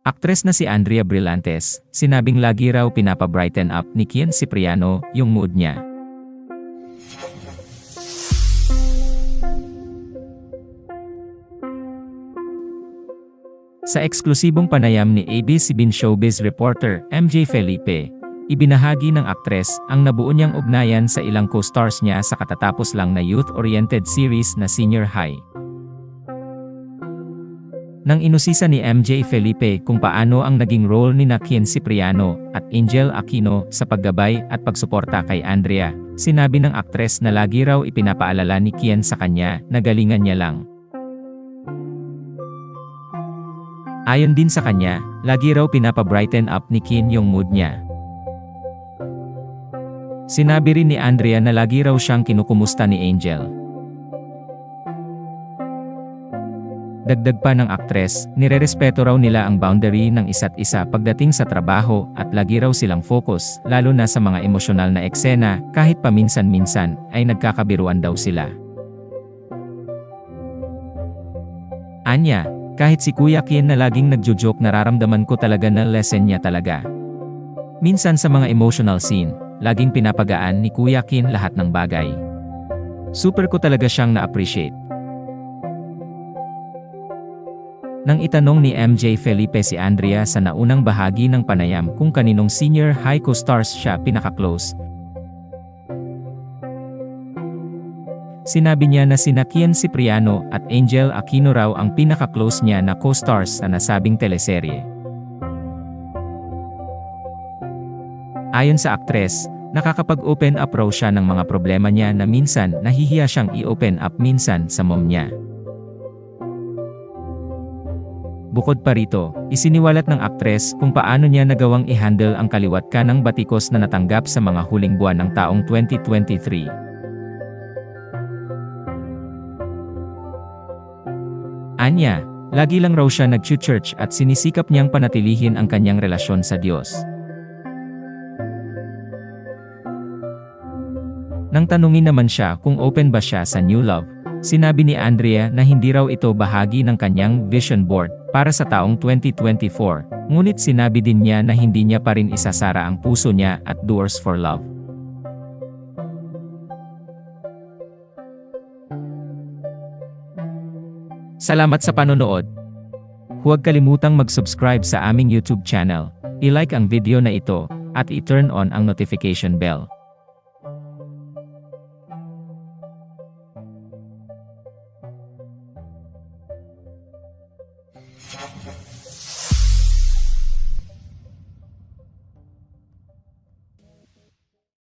Aktres na si Andrea Brillantes, sinabing lagi raw pinapa-brighten up ni Kian Cipriano yung mood niya. Sa eksklusibong panayam ni ABS-CBN showbiz reporter MJ Felipe, ibinahagi ng aktres ang nabuo niyang ugnayan sa ilang co-stars niya sa katatapos lang na youth-oriented series na Senior High. Nang inusisa ni MJ Felipe kung paano ang naging role ni Kian Cipriano at Angel Aquino sa paggabay at pagsuporta kay Andrea, sinabi ng aktres na lagi raw ipinapaalala ni Kian sa kanya na galingan niya lang. Ayon din sa kanya, lagi raw pinapa-brighten up ni Kian yung mood niya. Sinabi rin ni Andrea na lagi raw siyang kinukumusta ni Angel. Dagdag pa ng aktres, nirerespeto raw nila ang boundary ng isa't isa pagdating sa trabaho at lagi raw silang focus, lalo na sa mga emosyonal na eksena, kahit paminsan-minsan ay nagkakabiruan daw sila. Anya, kahit si Kuya Kian na laging nagjo-joke, nararamdaman ko talaga na lesson niya talaga. Minsan sa mga emotional scene, laging pinapagaan ni Kuya Kian lahat ng bagay. Super ko talaga siyang na-appreciate. Nang itanong ni MJ Felipe si Andrea sa naunang bahagi ng panayam kung kaninong senior high co-stars siya pinaka-close, sinabi niya na sina Kian Cipriano at Angel Aquino raw ang pinaka-close niya na co-stars sa nasabing teleserye. Ayon sa aktres, nakakapag-open up raw siya ng mga problema niya na minsan nahihiya siyang i-open up minsan sa mom niya. Bukod pa rito, isiniwalat ng aktres kung paano niya nagawang i-handle ang kaliwat kanang batikos na natanggap sa mga huling buwan ng taong 2023. Anya, lagi lang raw siya nag-church at sinisikap niyang panatilihin ang kanyang relasyon sa Diyos. Nang tanungin naman siya kung open ba siya sa new love, sinabi ni Andrea na hindi raw ito bahagi ng kanyang vision board para sa taong 2024, ngunit sinabi din niya na hindi niya pa rin isasara ang puso niya at doors for love. Salamat sa panonood. Huwag kalimutang mag-subscribe sa aming YouTube channel, i-like ang video na ito, at i-turn on ang notification bell.